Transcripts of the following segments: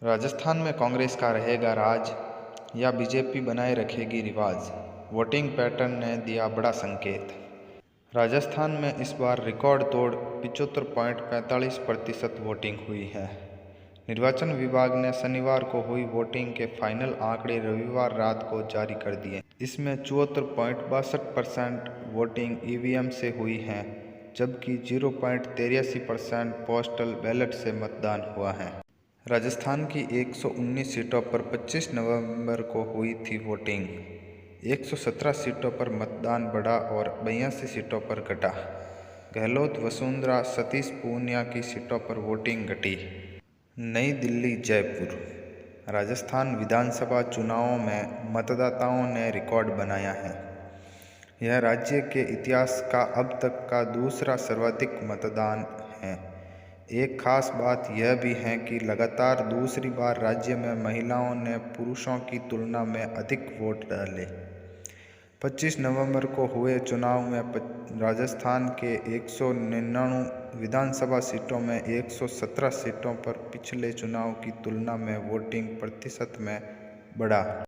राजस्थान में कांग्रेस का रहेगा राज या बीजेपी बनाए रखेगी रिवाज? वोटिंग पैटर्न ने दिया बड़ा संकेत। राजस्थान में इस बार रिकॉर्ड तोड़ 75.45% वोटिंग हुई है। निर्वाचन विभाग ने शनिवार को हुई वोटिंग के फाइनल आंकड़े रविवार रात को जारी कर दिए। इसमें 74.62% वोटिंग ईवीएम से हुई है, जबकि 0.83% पोस्टल बैलेट से मतदान हुआ है। राजस्थान की 119 सीटों पर 25 नवंबर को हुई थी वोटिंग। 117 सीटों पर मतदान बढ़ा और 82 सीटों पर घटा। गहलोत, वसुंधरा, सतीश पूनिया की सीटों पर वोटिंग घटी। नई दिल्ली, जयपुर। राजस्थान विधानसभा चुनावों में मतदाताओं ने रिकॉर्ड बनाया है। यह राज्य के इतिहास का अब तक का दूसरा सर्वाधिक मतदान है। एक खास बात यह भी है कि लगातार दूसरी बार राज्य में महिलाओं ने पुरुषों की तुलना में अधिक वोट डाले। 25 नवंबर को हुए चुनाव में राजस्थान के 199 विधानसभा सीटों में 117 सीटों पर पिछले चुनाव की तुलना में वोटिंग प्रतिशत में बढ़ा।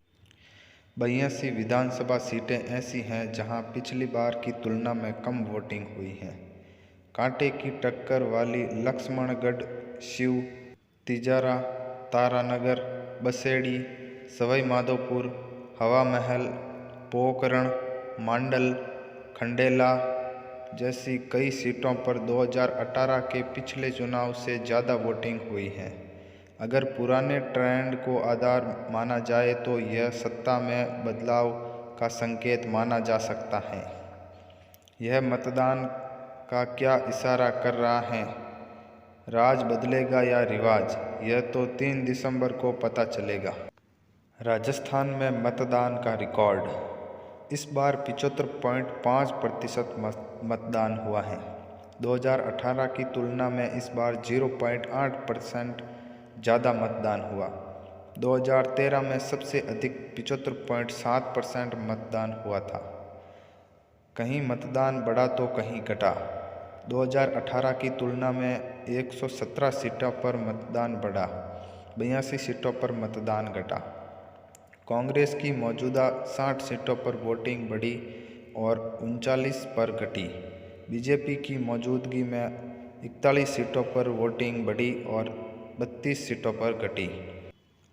82 विधानसभा सीटें ऐसी हैं जहां पिछली बार की तुलना में कम वोटिंग हुई है। कांटे की टक्कर वाली लक्ष्मणगढ़, शिव, तिजारा, तारानगर, बसेड़ी, सवाई माधोपुर, हवा महल, पोखरण, मांडल, खंडेला जैसी कई सीटों पर 2018 के पिछले चुनाव से ज़्यादा वोटिंग हुई है। अगर पुराने ट्रेंड को आधार माना जाए तो यह सत्ता में बदलाव का संकेत माना जा सकता है। यह मतदान का क्या इशारा कर रहा है? राज बदलेगा या रिवाज? यह तो 3 दिसंबर को पता चलेगा। राजस्थान में मतदान का रिकॉर्ड। इस बार 75.5% मतदान हुआ है। 2018 की तुलना में इस बार 0.8% ज़्यादा मतदान हुआ। 2013 में सबसे अधिक 75.7% मतदान हुआ था। कहीं मतदान बढ़ा तो कहीं घटा। 2018 की तुलना में 117 सीटों पर मतदान बढ़ा, 82 सीटों पर मतदान घटा। कांग्रेस की मौजूदा 60 सीटों पर वोटिंग बढ़ी और 39 पर घटी। बीजेपी की मौजूदगी में 41 सीटों पर वोटिंग बढ़ी और 32 सीटों पर घटी।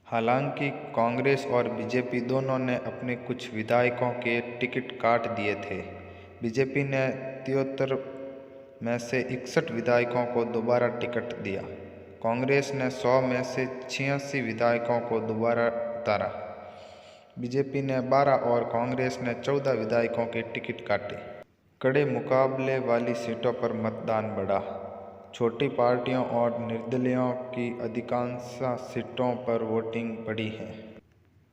हालांकि कांग्रेस और बीजेपी दोनों ने अपने कुछ विधायकों के टिकट काट दिए थे। बीजेपी ने 73 में से 61 विधायकों को दोबारा टिकट दिया। कांग्रेस ने 100 में से 86 विधायकों को दोबारा उतारा। बीजेपी ने 12 और कांग्रेस ने 14 विधायकों के टिकट काटे। कड़े मुकाबले वाली सीटों पर मतदान बढ़ा। छोटी पार्टियों और निर्दलीयों की अधिकांश सीटों पर वोटिंग बढ़ी है।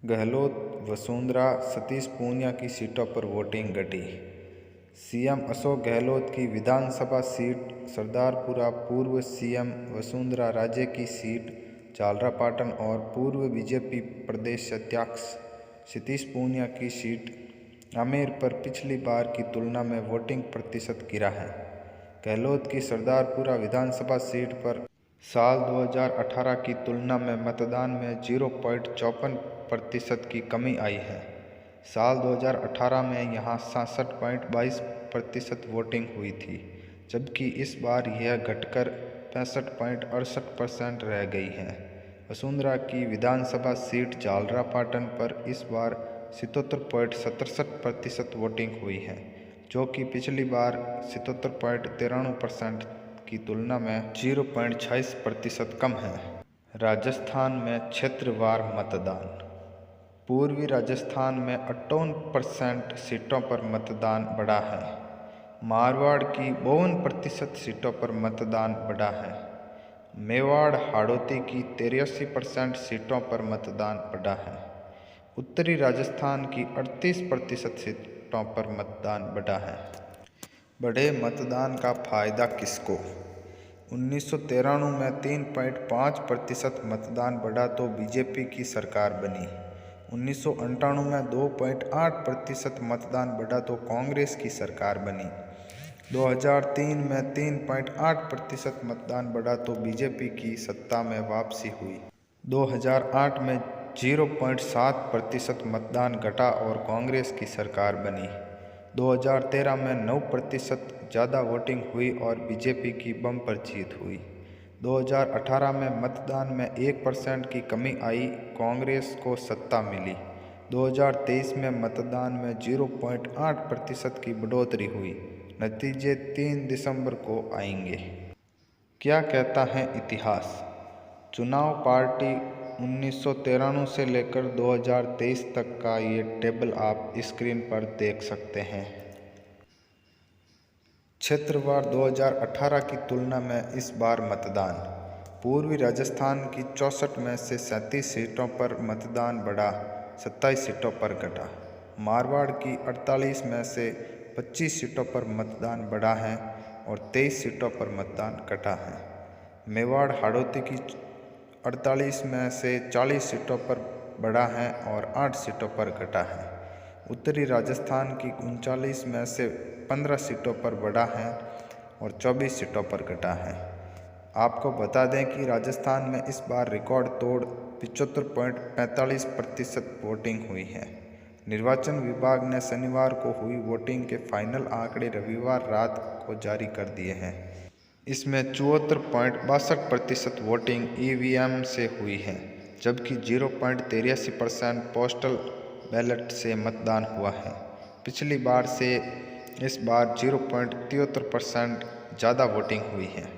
गहलोत, वसुंधरा, सतीश पूनिया की सीटों पर वोटिंग घटी। सीएम अशोक गहलोत की विधानसभा सीट सरदारपुरा, पूर्व सीएम वसुंधरा राजे की सीट झालरापाटन और पूर्व बीजेपी प्रदेश अध्यक्ष सतीश पूनिया की सीट आमेर पर पिछली बार की तुलना में वोटिंग प्रतिशत गिरा है। गहलोत की सरदारपुरा विधानसभा सीट पर साल 2018 की तुलना में मतदान में 0.54% की कमी आई है। साल 2018 में यहां 66.22% वोटिंग हुई थी, जबकि इस बार यह घटकर 65.68% रह गई है। वसुंधरा की विधानसभा सीट झालरापाटन पर इस बार 77.67% वोटिंग हुई है, जो कि पिछली बार 77.93% की तुलना में 0.26% कम है। राजस्थान में क्षेत्रवार मतदान। पूर्वी राजस्थान में 58% सीटों पर मतदान बढ़ा है। मारवाड़ की 52% सीटों पर मतदान बढ़ा है। मेवाड़, हाड़ौती की 83% सीटों पर मतदान बढ़ा है। उत्तरी राजस्थान की 38% सीटों पर मतदान बढ़ा है। बढ़े मतदान का फायदा किसको? 1993 में 3.5% मतदान बढ़ा तो बीजेपी की सरकार बनी। 1998 में 2.8% मतदान बढ़ा तो कांग्रेस की सरकार बनी। 2003 में 3.8% मतदान बढ़ा तो बीजेपी की सत्ता में वापसी हुई। 2008 में 0.7% मतदान घटा और कांग्रेस की सरकार बनी। 2013 में 9% ज़्यादा वोटिंग हुई और बीजेपी की बम्पर जीत हुई। 2018 में मतदान में 1% की कमी आई, कांग्रेस को सत्ता मिली। 2023 में मतदान में 0.8% की बढ़ोतरी हुई। नतीजे 3 दिसंबर को आएंगे। क्या कहता है इतिहास? चुनाव पार्टी 1993 से लेकर 2023 तक का ये टेबल आप स्क्रीन पर देख सकते हैं। क्षेत्रवार 2018 की तुलना में इस बार मतदान। पूर्वी राजस्थान की 64 में से 37 सीटों पर मतदान बढ़ा, 27 सीटों पर घटा। मारवाड़ की 48 में से 25 सीटों पर मतदान बढ़ा है और 23 सीटों पर मतदान घटा है। मेवाड़ हाड़ौती की 48 में से 40 सीटों पर बढ़ा है और 8 सीटों पर घटा है। उत्तरी राजस्थान की 39 में से 15 सीटों पर बढ़ा है और 24 सीटों पर घटा है। आपको बता दें कि राजस्थान में इस बार रिकॉर्ड तोड़ 75.45% वोटिंग हुई है। निर्वाचन विभाग ने शनिवार को हुई वोटिंग के फाइनल आंकड़े रविवार रात को जारी कर दिए हैं। इसमें 74.62% वोटिंग ईवीएम से हुई है, जबकि 0.83% पोस्टल बैलेट से मतदान हुआ है। पिछली बार से इस बार 0.73% ज़्यादा वोटिंग हुई है।